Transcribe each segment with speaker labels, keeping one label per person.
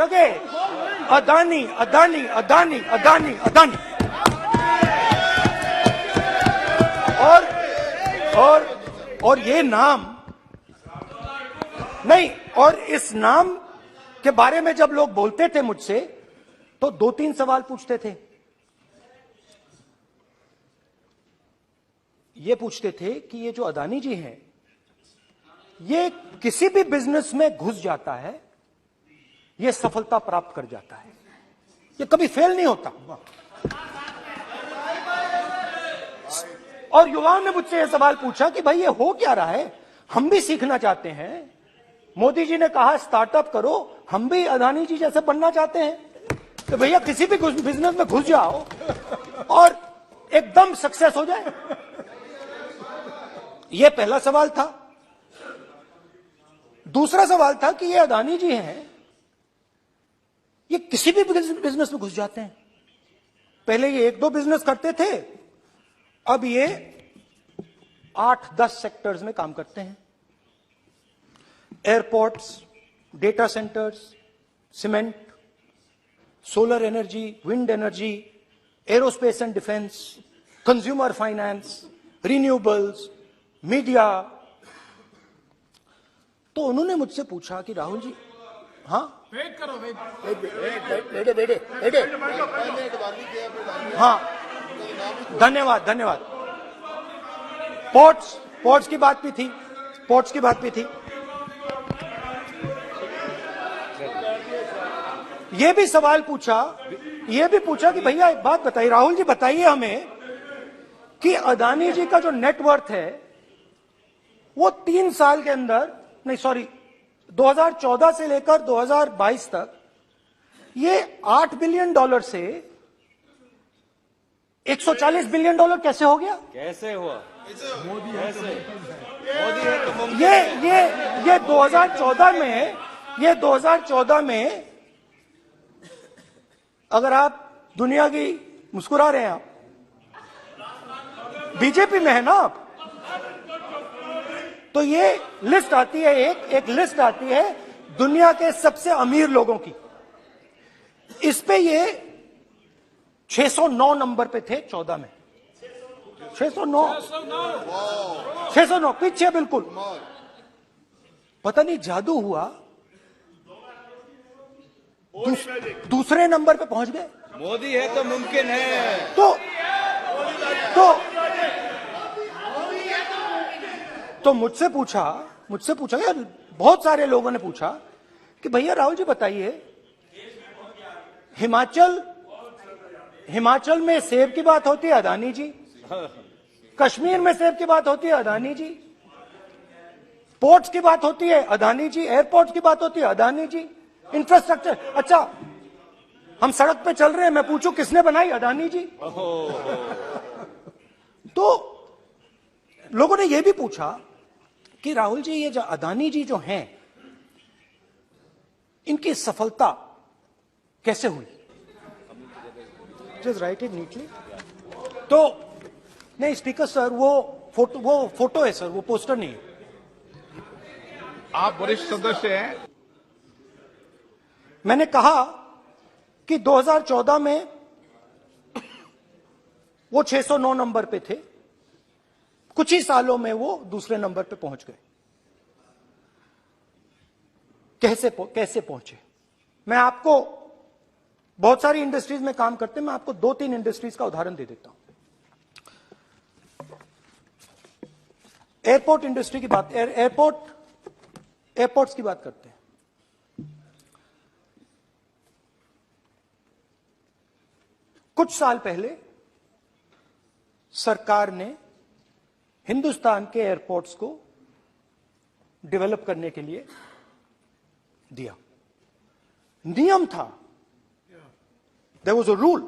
Speaker 1: पूछा कि अदानी अदानी अदानी अदानी अदानी और ये नाम नहीं, और इस नाम के बारे में जब लोग बोलते थे मुझसे तो 2-3 सवाल पूछते थे। ये पूछते थे कि ये जो अदानी जी हैं, ये किसी भी बिजनेस में घुस जाता है, ये सफलता प्राप्त कर जाता है, ये कभी फेल नहीं होता। और युवाओं ने मुझसे यह सवाल पूछा कि भाई ये हो क्या रहा है, हम भी सीखना चाहते हैं। मोदी जी ने कहा स्टार्टअप करो, हम भी अदानी जी जैसे बनना चाहते हैं। तो भैया किसी भी बिजनेस में घुस जाओ और एकदम सक्सेस हो जाए। यह पहला सवाल था। दूसरा सवाल था कि ये अदानी जी हैं, ये किसी भी बिजनेस में घुस जाते हैं। पहले ये 1-2 बिजनेस करते थे, अब ये 8-10 सेक्टर्स में काम करते हैं। Airports, data centres, cement, solar energy, wind energy, aerospace and defence, consumer finance, renewables, media. तो उन्होंने मुझसे पूछा कि राहुल जी, हाँ
Speaker 2: वेट करो,
Speaker 1: बेटे हाँ, धन्यवाद। पोर्ट्स की बात भी थी। ये भी सवाल पूछा कि भैया एक बात बताइए, राहुल जी बताइए हमें कि अदानी जी का जो नेटवर्थ है वो 3 साल के अंदर, नहीं सॉरी 2014 से लेकर 2022 तक ये $8 बिलियन से $140 बिलियन कैसे हो गया?
Speaker 3: कैसे हुआ?
Speaker 2: मोदी
Speaker 1: ये 2014 में अगर आप दुनिया की मुस्कुरा रहे हैं, आप बीजेपी में है ना आप, तो ये लिस्ट आती है, एक लिस्ट आती है दुनिया के सबसे अमीर लोगों की। इस पे ये 609 नंबर पे थे 14 में। 609 पीछे बिल्कुल। पता नहीं जादू हुआ, दूसरे नंबर पे पहुंच गए।
Speaker 3: मोदी है तो मुमकिन है।
Speaker 1: तो मुझसे पूछा यार, बहुत सारे लोगों ने पूछा कि भैया राहुल जी बताइए, हिमाचल में सेब की बात होती है अदानी जी, कश्मीर में सेब की बात होती है अदानी जी, पोर्ट्स की बात होती है अदानी जी, एयरपोर्ट्स की बात होती है अदानी जी, इंफ्रास्ट्रक्चर। अच्छा, हम सड़क पे चल रहे हैं, मैं पूछूं किसने बनाई? अदानी जी। तो लोगों ने यह भी पूछा कि राहुल जी, ये जो अदानी जी जो हैं, इनकी सफलता कैसे हुई? Just right it neatly. तो नहीं स्पीकर सर, वो फोटो है सर, वो पोस्टर नहीं है।
Speaker 2: आप वरिष्ठ सदस्य हैं।
Speaker 1: मैंने कहा कि 2014 में वो 609 नंबर पे थे, कुछ ही सालों में वो दूसरे नंबर पे पहुंच गए। कैसे पहुंचे? मैं आपको, बहुत सारी इंडस्ट्रीज में काम करते हैं, मैं आपको 2-3 इंडस्ट्रीज का उदाहरण दे देता हूं। एयरपोर्ट इंडस्ट्री की बात, एयरपोर्ट्स की बात करते हैं। कुछ साल पहले सरकार ने हिंदुस्तान के एयरपोर्ट्स को डेवलप करने के लिए दिया। नियम था, there was a rule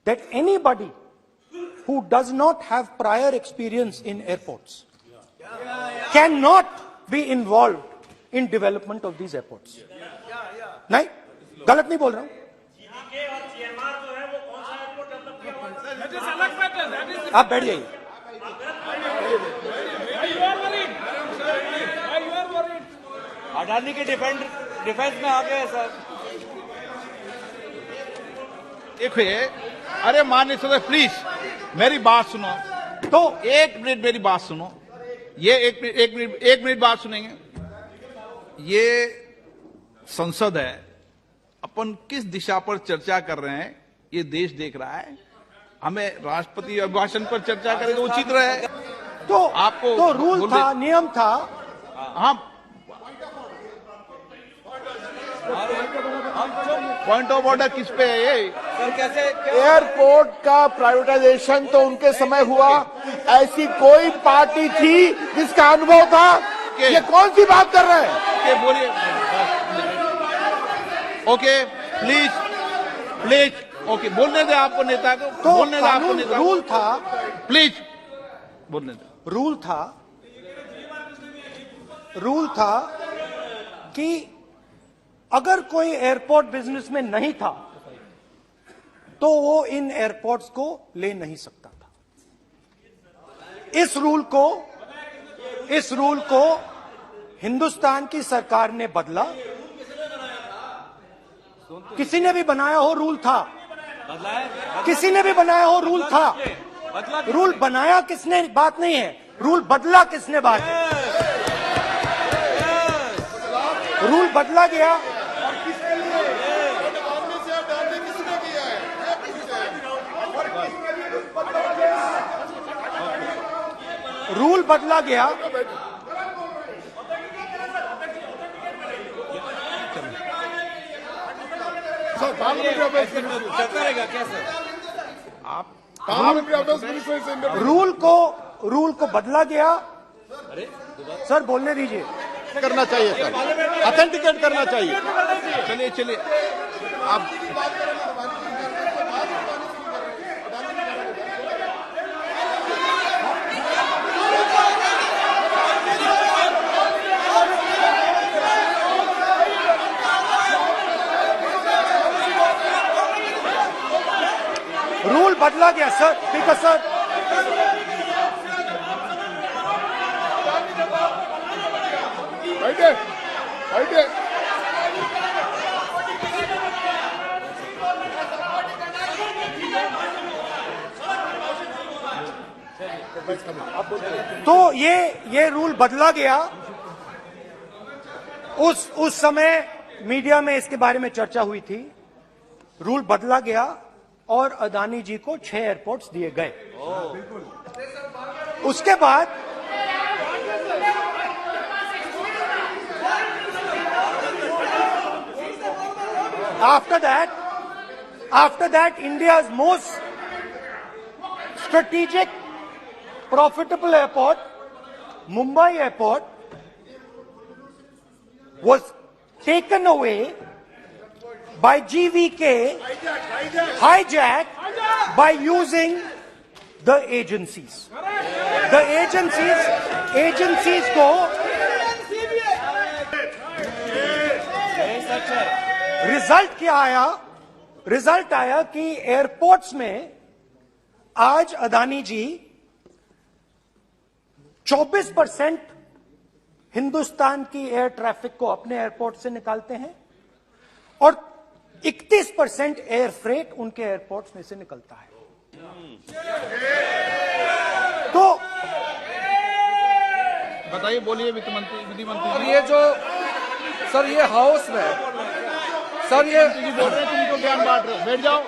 Speaker 1: that anybody who does not have prior experience in airports cannot be involved in development of these airports. नहीं, गलत नहीं बोल रहा हूं। आप बैठ जाइए।
Speaker 3: अडानी के डिफेंस में आ गए सर।
Speaker 2: देखिए, अरे माननीय सदस्य प्लीज मेरी बात सुनो,
Speaker 1: तो
Speaker 2: 1 मिनट मेरी बात सुनो। ये 1 मिनट बात सुनेंगे। ये संसद है, अपन किस दिशा पर चर्चा कर रहे हैं ये देश देख रहा है। हमें राष्ट्रपति अभिभाषण पर चर्चा करें तो उचित रहे।
Speaker 1: तो
Speaker 2: आपको
Speaker 1: तो रूल था, नियम था।
Speaker 2: हाँ, पॉइंट ऑफ ऑर्डर किस पे है ये?
Speaker 3: सर कैसे
Speaker 4: एयरपोर्ट का प्राइवेटाइजेशन तो उनके समय हुआ, ऐसी कोई पार्टी थी जिसका अनुभव था? ये कौन सी बात कर रहे हैं?
Speaker 2: ओके, बोलिए। ओके, प्लीज प्लीज, ओके, बोलने दे आपको नेता को,
Speaker 1: तो
Speaker 2: बोलने दे आपको
Speaker 1: कानून,
Speaker 2: नेता को।
Speaker 1: रूल था,
Speaker 2: प्लीज बोलने दे।
Speaker 1: रूल था कि अगर कोई एयरपोर्ट बिजनेस में नहीं था तो वो इन एयरपोर्ट्स को ले नहीं सकता था। इस रूल को हिंदुस्तान की सरकार ने बदला। किसी ने भी बनाया हो, रूल था। किसी ने भी बनाया हो, रूल था। रूल बनाया किसने बात नहीं है, रूल बदला किसने बात है। रूल बदला गया। रूल बदला गया।
Speaker 3: चलता रहेगा क्या सर?
Speaker 1: रूल को बदला गया। सर बोलने दीजिए।
Speaker 4: करना चाहिए सर, ऑथेंटिकेट करना चाहिए।
Speaker 2: चलिए चलिए, आप
Speaker 1: रूल बदला गया सर, ठीक है सर।
Speaker 4: बैठे बैठे।
Speaker 1: तो ये रूल बदला गया। उस समय मीडिया में इसके बारे में चर्चा हुई थी। रूल बदला गया और अदानी जी को 6 एयरपोर्ट्स दिए गए। उसके बाद after that India's most strategic profitable airport, Mumbai airport, was taken away by GVK, hijacked by using the agencies. The agencies को रिजल्ट क्या आया? रिजल्ट आया कि एयरपोर्ट्स में आज अदानी जी 24% हिंदुस्तान की एयर ट्रैफिक को अपने एयरपोर्ट से निकालते हैं और 31% एयर फ्रेट उनके एयरपोर्ट्स में से निकलता है। तो
Speaker 2: बताइए, बोलिए वित्त मंत्री, विधि मंत्री।
Speaker 5: और ये जो सर ये हाउस में सर ये
Speaker 2: बोल रहे हैं, तुम तो ज्ञान बांट रहे हो, बैठ जाओ।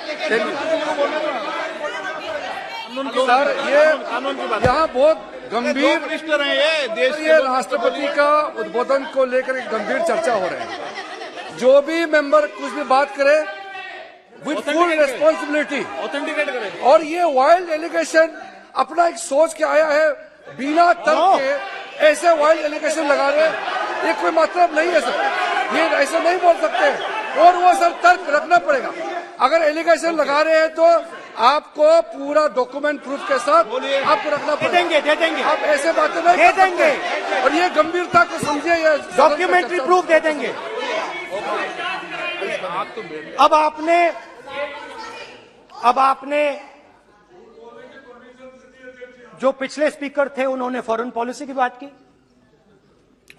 Speaker 5: सर ये यहाँ बहुत गंभीर
Speaker 2: मिनिस्टर हैं ये देश
Speaker 5: ये राष्ट्रपति का उद्बोधन को लेकर एक गंभीर चर्चा हो रही है। जो भी मेंबर कुछ भी बात करे विद फुल रिस्पॉन्सिबिलिटी
Speaker 3: ऑथेंटिकेट करें।
Speaker 5: और ये वाइल्ड एलिगेशन अपना एक सोच के आया है, बिना तर्क के ऐसे वाइल्ड एलिगेशन लगा रहे, ये कोई मतलब नहीं है सर। ये ऐसे नहीं बोल सकते और वो सर तर्क रखना पड़ेगा। अगर एलिगेशन लगा रहे हैं तो आपको पूरा डॉक्यूमेंट प्रूफ के साथ आपको रखना पड़ेगा।
Speaker 1: दे देंगे
Speaker 5: आप ऐसे बातें नहीं
Speaker 1: दे देंगे
Speaker 5: और ये गंभीरता को समझिए। ये
Speaker 1: डॉक्यूमेंट्री प्रूफ दे देंगे। अब आपने जो पिछले स्पीकर थे उन्होंने फॉरेन पॉलिसी की बात की,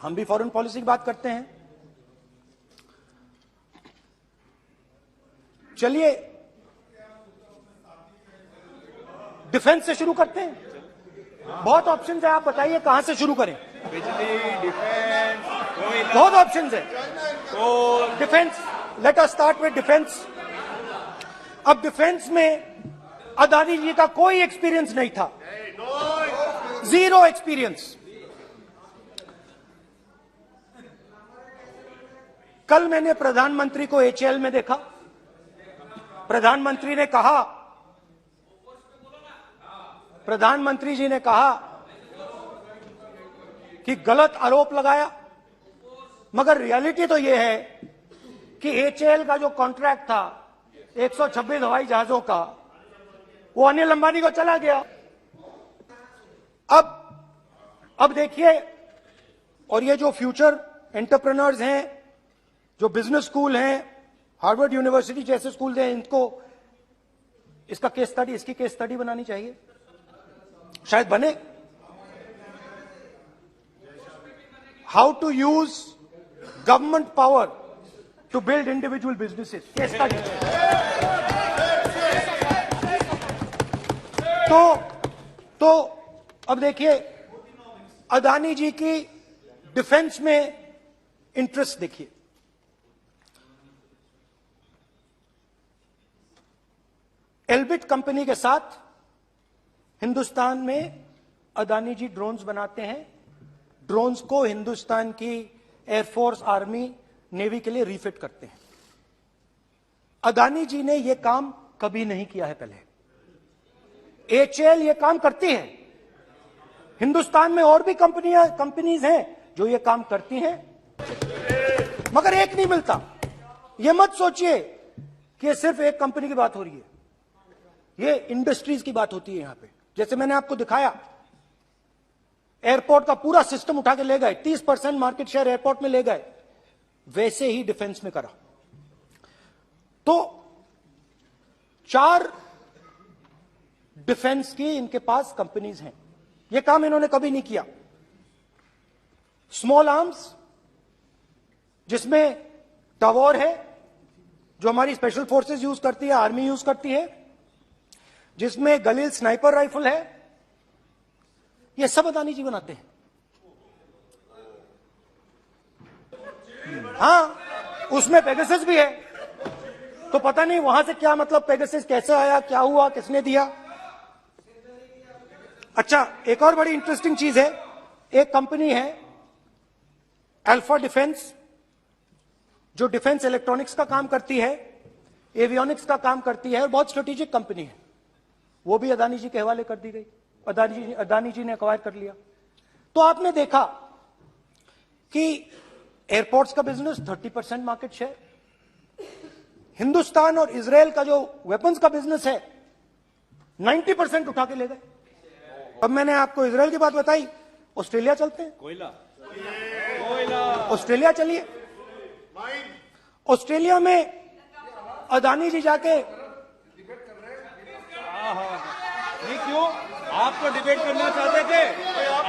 Speaker 1: हम भी फॉरेन पॉलिसी की बात करते हैं। चलिए डिफेंस से शुरू करते हैं, बहुत ऑप्शन है, आप बताइए कहां से शुरू करें।
Speaker 3: बिजली, डिफेंस, कोयला,
Speaker 1: बहुत ऑप्शन है।
Speaker 3: Coal,
Speaker 1: defence, let us start with defence. अब डिफेंस में अदानी जी का कोई एक्सपीरियंस नहीं था, जीरो एक्सपीरियंस। कल मैंने प्रधानमंत्री को एचएएल में देखा, प्रधानमंत्री जी ने कहा कि गलत आरोप लगाया, मगर रियलिटी तो यह है कि एचएएल का जो कॉन्ट्रैक्ट था 126 हवाई जहाजों का, वो अनिल अंबानी को चला गया। अब देखिए, और ये जो फ्यूचर एंटरप्रेन्योर्स हैं, जो बिजनेस स्कूल हैं, हार्वर्ड यूनिवर्सिटी जैसे स्कूल हैं, इनको इसका केस स्टडी, इसकी केस स्टडी बनानी चाहिए, शायद बने। How to use government power to build individual businesses, case study. तो अब देखिए, अदानी जी की डिफेंस में इंटरेस्ट देखिए। एल्बिट कंपनी के साथ हिंदुस्तान में अदानी जी ड्रोन्स बनाते हैं, ड्रोन्स को हिंदुस्तान की एयरफोर्स, आर्मी, नेवी के लिए रीफिट करते हैं। अदानी जी ने यह काम कभी नहीं किया है पहले। एचएएल ये काम करती है, हिंदुस्तान में और भी कंपनीज हैं जो ये काम करती हैं, मगर एक नहीं मिलता। ये मत सोचिए कि ये सिर्फ एक कंपनी की बात हो रही है, ये इंडस्ट्रीज की बात होती है यहां पे। जैसे मैंने आपको दिखाया, एयरपोर्ट का पूरा सिस्टम उठा के ले गए, 30% मार्केट शेयर एयरपोर्ट में ले गए, वैसे ही डिफेंस में करा। तो 4 डिफेंस की इनके पास कंपनीज हैं, यह काम इन्होंने कभी नहीं किया। स्मॉल आर्म्स, जिसमें टावर है जो हमारी स्पेशल फोर्सेस यूज करती है, आर्मी यूज करती है, जिसमें गलील स्नाइपर राइफल है, ये सब अदानी जी बनाते हैं। हां, उसमें पेगासस भी है, तो पता नहीं वहां से क्या मतलब, पेगासस कैसे आया, क्या हुआ, किसने दिया। अच्छा, एक और बड़ी इंटरेस्टिंग चीज है, एक कंपनी है अल्फा डिफेंस, जो डिफेंस इलेक्ट्रॉनिक्स का काम करती है, एवियोनिक्स का काम करती है, और बहुत स्ट्रेटेजिक कंपनी है, वो भी अदानी जी के हवाले कर दी गई, अदानी जी ने एक्वायर कर लिया। तो आपने देखा कि एयरपोर्ट्स का बिजनेस 30% मार्केट शेयर, हिंदुस्तान और इजराइल का जो वेपन्स का बिजनेस है 90% उठा के ले गए। अब मैंने आपको इजराइल की बात बताई, ऑस्ट्रेलिया चलते हैं,
Speaker 3: कोयला,
Speaker 1: ऑस्ट्रेलिया चलिए। ऑस्ट्रेलिया में अदानी जी जाके,
Speaker 3: नहीं क्यों? आप तो डिबेट करना चाहते थे,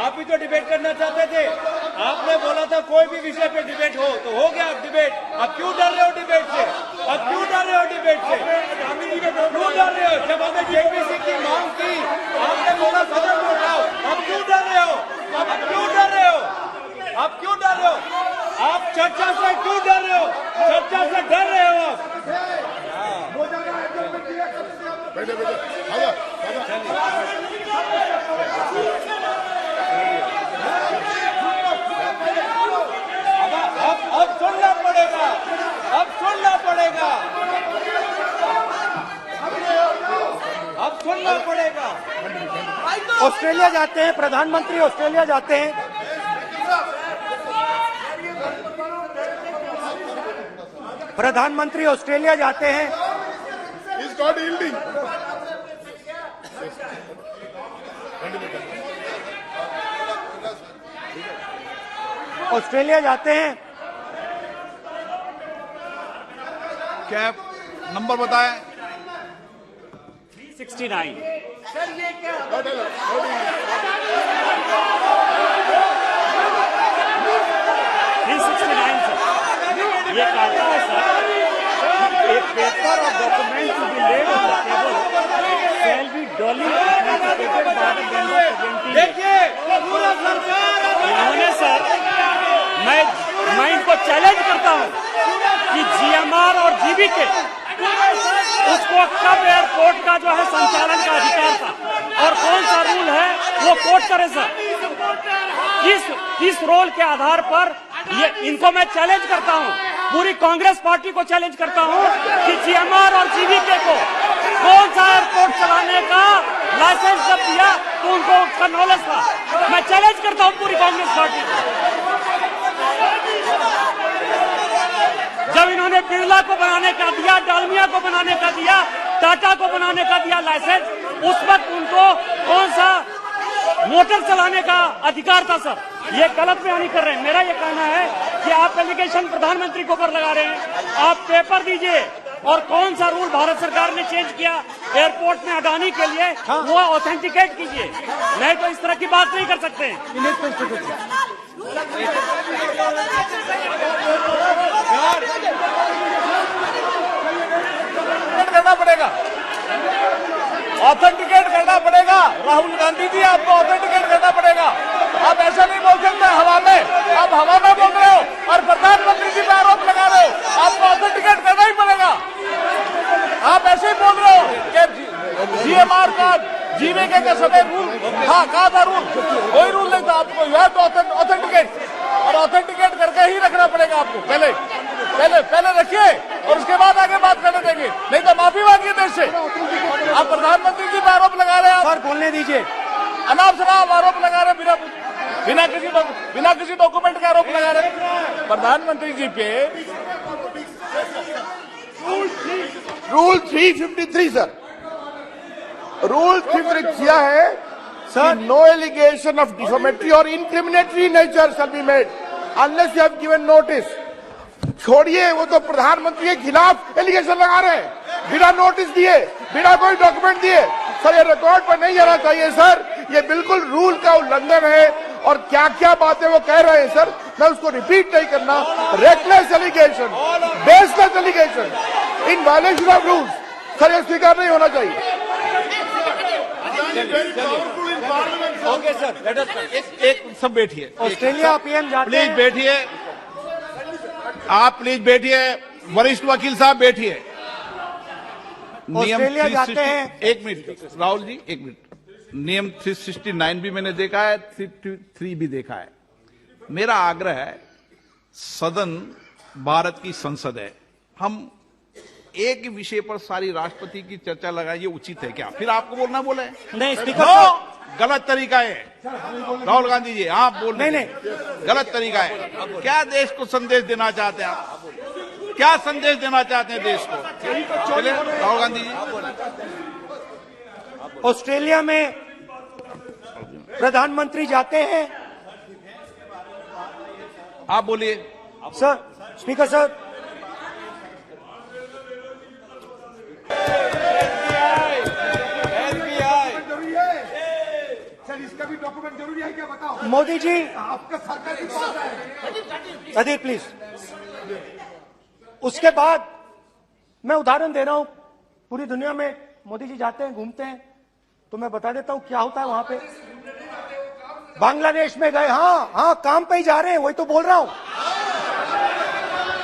Speaker 3: आप ही तो डिबेट करना चाहते थे। आपने बोला था कोई भी विषय पे डिबेट हो, तो हो गया डिबेट। अब क्यों डर रहे हो डिबेट से? अब क्यों डर रहे हो डिबेट से? क्यों डर रहे हो? जब हमने जेपीसी की मांग की, आपने बोला सदन में उठाओ, अब क्यों डर रहे हो? अब क्यों डर रहे हो? अब क्यों डर रहे हो? आप चर्चा से क्यों डर रहे हो? चर्चा से डर रहे हो आप? अब सुनना पड़ेगा, अब सुनना पड़ेगा, अब सुनना पड़ेगा।
Speaker 1: ऑस्ट्रेलिया जाते हैं, प्रधानमंत्री ऑस्ट्रेलिया जाते हैं, प्रधानमंत्री ऑस्ट्रेलिया जाते हैं,
Speaker 4: He's not yielding.
Speaker 1: ऑस्ट्रेलिया जाते हैं,
Speaker 2: कैब नंबर बताएं।
Speaker 3: 369। ये कहता है सर, एक पेपर और document to be laid on the table shall be देखिए पूरा सरकार
Speaker 6: इन्होंने सर, मैं इनको चैलेंज करता हूं कि जीएमआर और जीवीके उसको कब एयरपोर्ट का जो है संचालन का अधिकार था और कौन सा रूल है वो कोर्ट करे सर। किस रोल के आधार पर ये इनको मैं चैलेंज करता हूं, पूरी कांग्रेस पार्टी को चैलेंज करता हूं कि जीएमआर और जीवीके को कौन सा एयरपोर्ट चलाने का लाइसेंस जब दिया तो उनको उसका नॉलेज था। मैं चैलेंज करता हूं पूरी कांग्रेस पार्टी को। जब इन्होंने बिरला को बनाने का दिया, डालमिया को बनाने का दिया, टाटा को बनाने का दिया लाइसेंस, उस वक्त उनको कौन सा मोटर चलाने का अधिकार था सर। ये गलत बयानी कर रहे हैं। मेरा ये कहना है कि आप एलिगेशन प्रधानमंत्री के ऊपर लगा रहे हैं, आप पेपर दीजिए और कौन सा रूल भारत सरकार ने चेंज किया एयरपोर्ट में अडानी के लिए वो ऑथेंटिकेट कीजिए, नहीं तो इस तरह की बात नहीं कर सकते हैं।
Speaker 4: करना पड़ेगा, ऑथेंटिकेट करना पड़ेगा। राहुल गांधी जी आपको ऑथेंटिकेट करना पड़ेगा। आप ऐसा नहीं बोल सकते हवा में, आप हवा में बोल रहे हो और प्रधानमंत्री जी पे आरोप लगा रहे हो। आपको ऑथेंटिकेट करना ही पड़ेगा। आप ऐसे ही बोल रहे हो कि जीएमआर का जीवीके के समय रूल था, कहा था रूल, कोई रूल नहीं था। आपको यह तो ऑथेंटिकेट और ऑथेंटिकेट करके ही रखना पड़ेगा आपको। पहले रखिए और उसके बाद आगे बात करने देंगे, नहीं तो माफी मांगिए देश से। आप प्रधानमंत्री जी पे आरोप लगा रहे हैं,
Speaker 1: सर बोलने दीजिए।
Speaker 4: अनाप शनाप आरोप लगा रहे, बिना किसी डॉक्यूमेंट का आरोप लगा रहे प्रधानमंत्री जी पे। रूल 353 सर, रूल 353 किया है sir, no allegation of defamatory or incriminatory nature shall be made unless you have given notice. छोड़िए, वो तो प्रधानमंत्री के खिलाफ एलिगेशन लगा रहे हैं बिना नोटिस दिए, बिना कोई डॉक्यूमेंट दिए। सर ये रिकॉर्ड पर नहीं जाना चाहिए सर, ये बिल्कुल रूल का उल्लंघन है। और क्या क्या बातें वो कह रहे हैं सर, मैं उसको रिपीट नहीं करना। Reckless allegation, baseless allegation, in violation of rules, sir ये स्वीकार नहीं होना चाहिए।
Speaker 3: ओके सर, लेट अस
Speaker 2: एक सब बैठिए,
Speaker 1: ऑस्ट्रेलिया पीएम जाते
Speaker 2: प्लीज
Speaker 1: हैं।
Speaker 2: बैठिए, आप प्लीज बैठिए, वरिष्ठ वकील साहब बैठिए।
Speaker 1: ऑस्ट्रेलिया जाते हैं।
Speaker 2: एक मिनट राहुल जी, एक मिनट। नियम 369 भी मैंने देखा है, 353 भी देखा है। मेरा आग्रह है, सदन भारत की संसद है, हम एक विषय पर सारी राष्ट्रपति की चर्चा लगाएं, ये उचित है क्या? फिर आपको बोलना बोले
Speaker 1: नहीं स्पीकर
Speaker 2: गलत तरीका है। राहुल गांधी जी आप बोल रहे
Speaker 1: नहीं,
Speaker 2: गलत तरीका है। क्या देश को संदेश देना चाहते हैं आप? क्या संदेश देना चाहते हैं देश को? बोले राहुल गांधी जी।
Speaker 1: ऑस्ट्रेलिया में प्रधानमंत्री जाते हैं।
Speaker 2: आप बोलिए
Speaker 1: सर, स्पीकर सर,
Speaker 5: इसका भी डॉक्यूमेंट जरूरी है क्या बताओ?
Speaker 1: मोदी जी,
Speaker 5: आपका सरकार की बात है।
Speaker 1: अधीर प्लीज। उसके बाद मैं उदाहरण दे रहा हूं, पूरी दुनिया में मोदी जी जाते हैं, घूमते हैं, तो मैं बता देता हूं क्या होता है वहां पे। बांग्लादेश में गए, हाँ काम पे ही जा रहे हैं, वही तो बोल रहा हूं,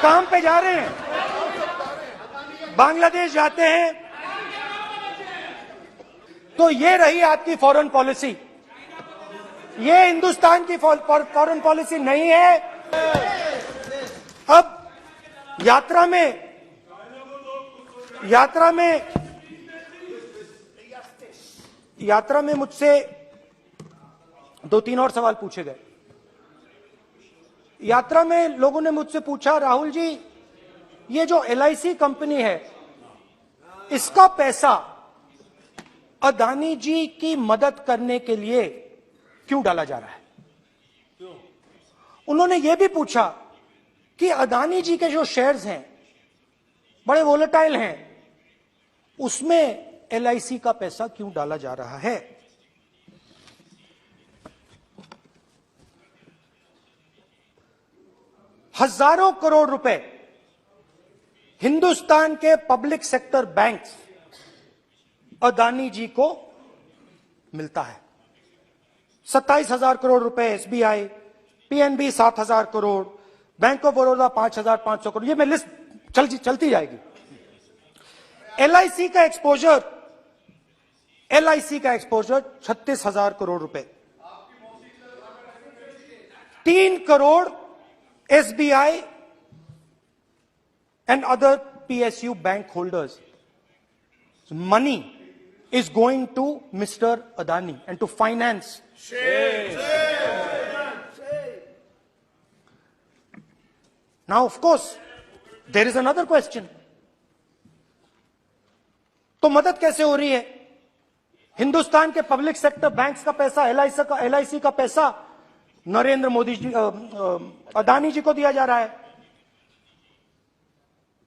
Speaker 1: काम पे जा रहे हैं। बांग्लादेश जाते हैं तो ये रही आपकी फॉरेन पॉलिसी। ये हिंदुस्तान की फॉरेन पॉलिसी नहीं है। अब यात्रा में मुझसे 2-3 और सवाल पूछे गए। यात्रा में लोगों ने मुझसे पूछा, राहुल जी ये जो LIC कंपनी है, इसका पैसा अदानी जी की मदद करने के लिए क्यों डाला जा रहा है? उन्होंने यह भी पूछा कि अदानी जी के जो शेयर्स हैं बड़े वोलेटाइल हैं, उसमें LIC का पैसा क्यों डाला जा रहा है? हजारों करोड़ रुपए हिंदुस्तान के पब्लिक सेक्टर बैंक्स अदानी जी को मिलता है। 27,000 करोड़ रुपए SBI, PNB 7,000 crore, bank of Baroda 5,500 crore, ये मैं लिस्ट चलती जाएगी। एलआईसी का एक्सपोजर 36,000 करोड़ रुपए, 3 crore SBI and other PSU bank holders. Money is going to Mr. Adani and to finance. Now, of course, there is another question. तो मदद कैसे हो रही है? हिंदुस्तान के पब्लिक सेक्टर बैंक्स का पैसा, एलआईसी का पैसा नरेंद्र मोदी जी, अदानी जी को दिया जा रहा है।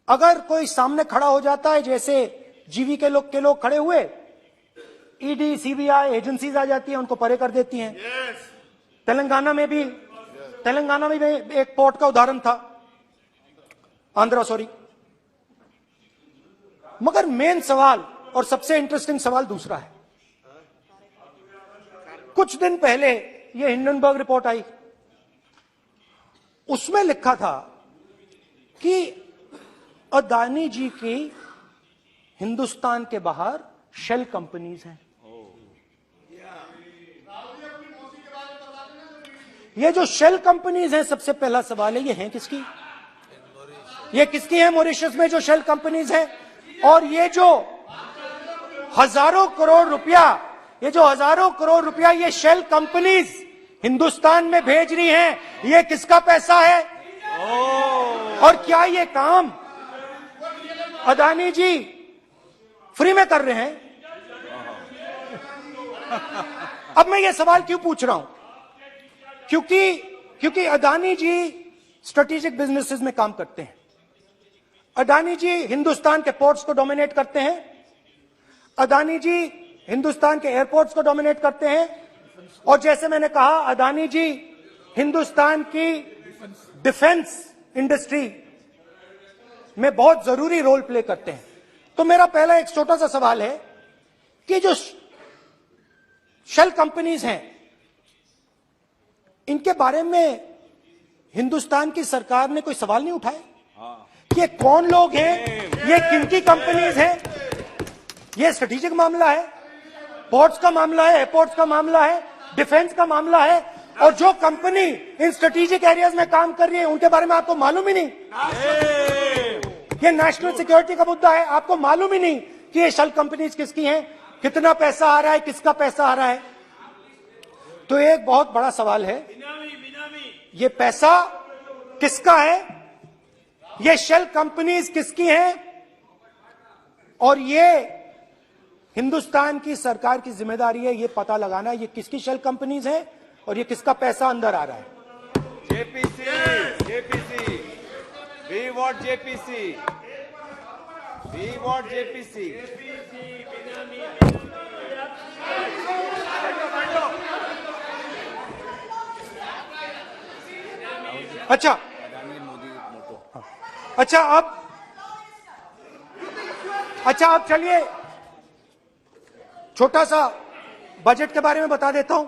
Speaker 1: अगर कोई सामने खड़ा हो जाता है, जैसे जीवी के लोग खड़े हुए, ईडी, सीबीआई एजेंसीज आ जाती हैं, उनको परे कर देती हैं। तेलंगाना में भी एक पोर्ट का उदाहरण था, आंध्रा, सॉरी। मगर मेन सवाल और सबसे इंटरेस्टिंग सवाल दूसरा है। कुछ दिन पहले ये हिंडनबर्ग रिपोर्ट आई, उसमें लिखा था कि अदानी जी की हिंदुस्तान के बाहर शेल कंपनीज हैं। ये जो शेल कंपनीज हैं, सबसे पहला सवाल है, ये हैं किसकी? ये किसकी है मॉरिशस में जो शेल कंपनीज हैं? और ये जो हजारों करोड़ रुपया ये शेल कंपनीज हिंदुस्तान में भेज रही हैं, ये किसका पैसा है? और क्या ये काम अदानी जी फ्री में कर रहे हैं? अब मैं ये सवाल क्यों पूछ रहा हूं? क्योंकि अदानी जी स्ट्रेटेजिक बिजनेसेस में काम करते हैं। अदानी जी हिंदुस्तान के पोर्ट्स को डोमिनेट करते हैं। अदानी जी हिंदुस्तान के एयरपोर्ट्स को डोमिनेट करते हैं। और जैसे मैंने कहा, अदानी जी हिंदुस्तान की डिफेंस इंडस्ट्री में बहुत जरूरी रोल प्ले करते हैं। तो मेरा पहला एक छोटा सा सवाल है कि जो शेल कंपनीज हैं, इनके बारे में हिंदुस्तान की सरकार ने कोई सवाल नहीं उठाया? ये कौन लोग हैं? ये किनकी कंपनीज हैं? ये स्ट्रेटेजिक मामला है, पोर्ट्स का मामला है, एयरपोर्ट्स का मामला है, डिफेंस का मामला है। और जो कंपनी इन स्ट्रेटेजिक एरियाज में काम कर रही है, उनके बारे में आपको मालूम ही नहीं। ये नेशनल सिक्योरिटी का मुद्दा है, आपको मालूम ही नहीं कि ये शेल कंपनीज किसकी हैं, कितना पैसा आ रहा है, किसका पैसा आ रहा है। तो एक बहुत बड़ा सवाल है, ये पैसा किसका है? ये शेल कंपनीज किसकी हैं? और ये हिंदुस्तान की सरकार की जिम्मेदारी है ये पता लगाना, ये किसकी शेल कंपनीज हैं और ये किसका पैसा अंदर आ रहा है।
Speaker 3: JPC, we want JPC.
Speaker 1: अच्छा, अब चलिए छोटा सा बजट के बारे में बता देता हूं।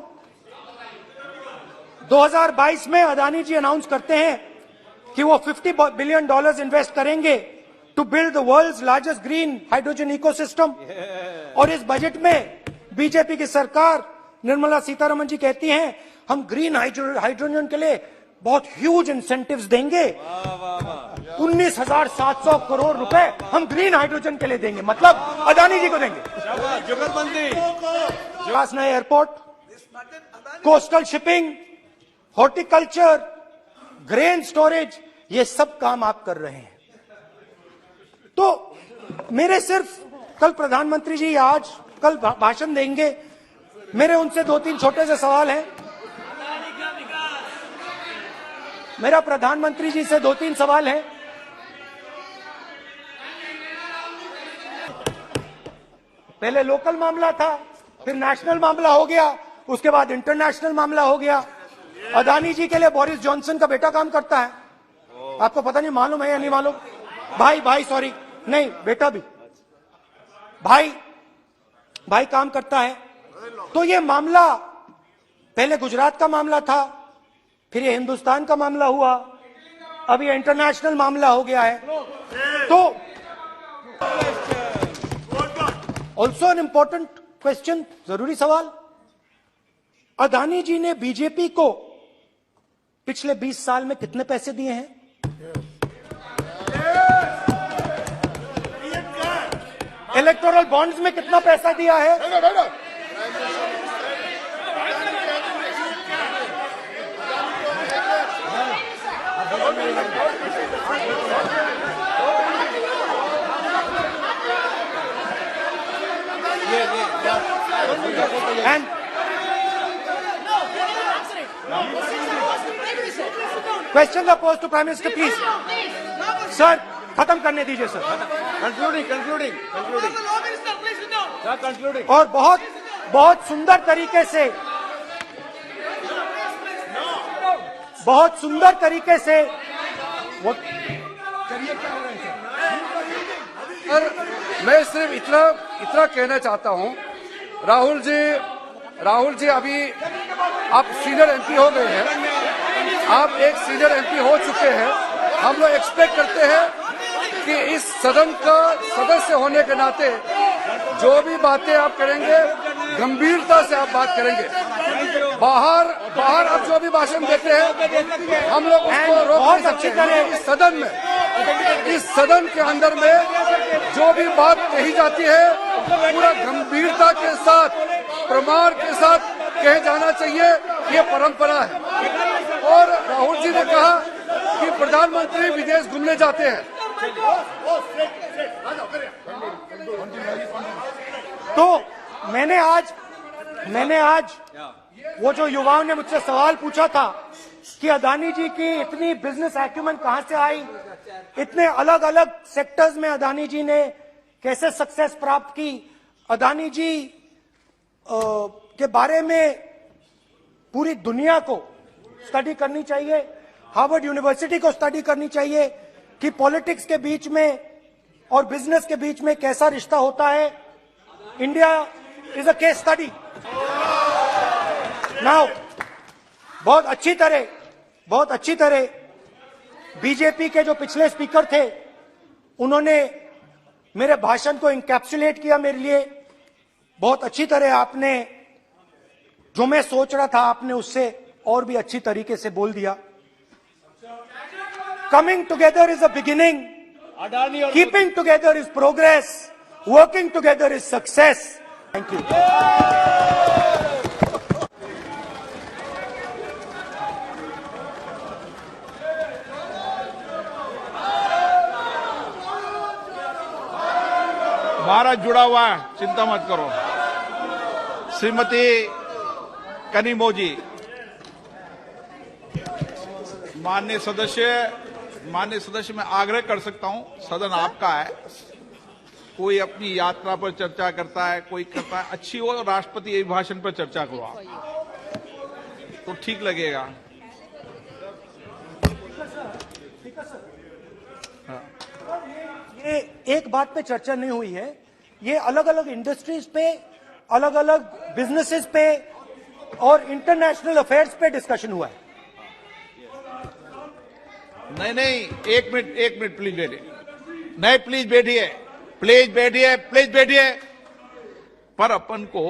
Speaker 1: 2022 में अदानी जी अनाउंस करते हैं कि वो $50 बिलियन इन्वेस्ट करेंगे to build the world's largest green hydrogen ecosystem. और इस बजट में बीजेपी की सरकार निर्मला सीतारमण जी कहती हैं हम ग्रीन हाइड्रोजन के लिए बहुत ह्यूज इंसेंटिव्स देंगे। 19,700 करोड़ रुपए हम ग्रीन हाइड्रोजन के लिए देंगे, मतलब अदानी जी को देंगे। नए airport, coastal shipping, horticulture, grain storage, ये सब काम आप कर रहे हैं। तो मेरे सिर्फ कल प्रधानमंत्री जी कल भाषण देंगे, मेरे उनसे 2-3 छोटे से सवाल हैं। मेरा प्रधानमंत्री जी से 2-3 सवाल हैं। पहले लोकल मामला था, फिर नेशनल मामला हो गया, उसके बाद इंटरनेशनल मामला हो गया। अदानी जी के लिए बोरिस जॉनसन का बेटा काम करता है, आपको पता नहीं मालूम है या नहीं मालूम? भाई सॉरी, नहीं बेटा भी, भाई काम करता है। तो ये मामला पहले गुजरात का मामला था, फिर ये हिंदुस्तान का मामला हुआ, अब ये इंटरनेशनल मामला हो गया है। तो ऑल्सो एन इंपॉर्टेंट क्वेश्चन, जरूरी सवाल, अदानी जी ने बीजेपी को पिछले 20 साल में कितने पैसे दिए हैं? इलेक्टोरल बॉन्ड्स में कितना पैसा दिया है? And questions are posed to Prime Minister, please. Sir, खत्म करने दीजिए सर।
Speaker 3: कंक्लूडिंग
Speaker 1: और बहुत सुंदर तरीके से, बहुत सुंदर तरीके से वो
Speaker 5: सर, मैं सिर्फ इतना कहना चाहता हूं, राहुल जी अभी आप सीनियर एमपी हो गए हैं, आप एक सीनियर एमपी हो चुके हैं। हम लोग एक्सपेक्ट करते हैं कि इस सदन का सदस्य होने के नाते जो भी बातें आप करेंगे गंभीरता से आप बात करेंगे। बाहर आप जो भी भाषण देते हैं हम लोग उसको रोक नहीं सकते हैं। इस सदन के अंदर में जो भी बात कही जाती है पूरा गंभीरता के साथ, प्रमाण के साथ कहे जाना चाहिए, ये परंपरा है। और राहुल जी ने कहा कि प्रधानमंत्री विदेश घूमने जाते हैं,
Speaker 1: तो मैंने आज वो जो युवाओं ने मुझसे सवाल पूछा था कि अदानी जी की इतनी बिजनेस एक्यूमेंट कहां से आई, इतने अलग अलग सेक्टर्स में अदानी जी ने कैसे सक्सेस प्राप्त की, अदानी जी के बारे में पूरी दुनिया को स्टडी करनी चाहिए, हार्वर्ड यूनिवर्सिटी को स्टडी करनी चाहिए कि पॉलिटिक्स के बीच में और बिजनेस के बीच में कैसा रिश्ता होता है। India is a case study. Now बहुत अच्छी तरह बीजेपी के जो पिछले स्पीकर थे उन्होंने मेरे भाषण को इंकैप्सुलेट किया मेरे लिए बहुत अच्छी तरह। आपने जो मैं सोच रहा था आपने उससे और भी अच्छी तरीके से बोल दिया। Coming together is a beginning, keeping together is progress, working together is success. Thank you.
Speaker 2: Bharat जुड़ा हुआ है, चिंता मत करो। श्रीमती कनिमोजी, माननीय सदस्य मैं आग्रह कर सकता हूं, सदन आपका है, कोई अपनी यात्रा पर चर्चा करता है, कोई करता है, अच्छी हो राष्ट्रपति अभिभाषण पर चर्चा करो आप, तो ठीक लगेगा।
Speaker 1: ये एक बात पे चर्चा नहीं हुई है, ये अलग अलग इंडस्ट्रीज पे, अलग अलग बिजनेसेस पे और इंटरनेशनल अफेयर्स पे डिस्कशन हुआ है।
Speaker 2: नहीं, एक मिनट प्लीज बैठिए। नहीं, प्लीज बैठिए। पर अपन को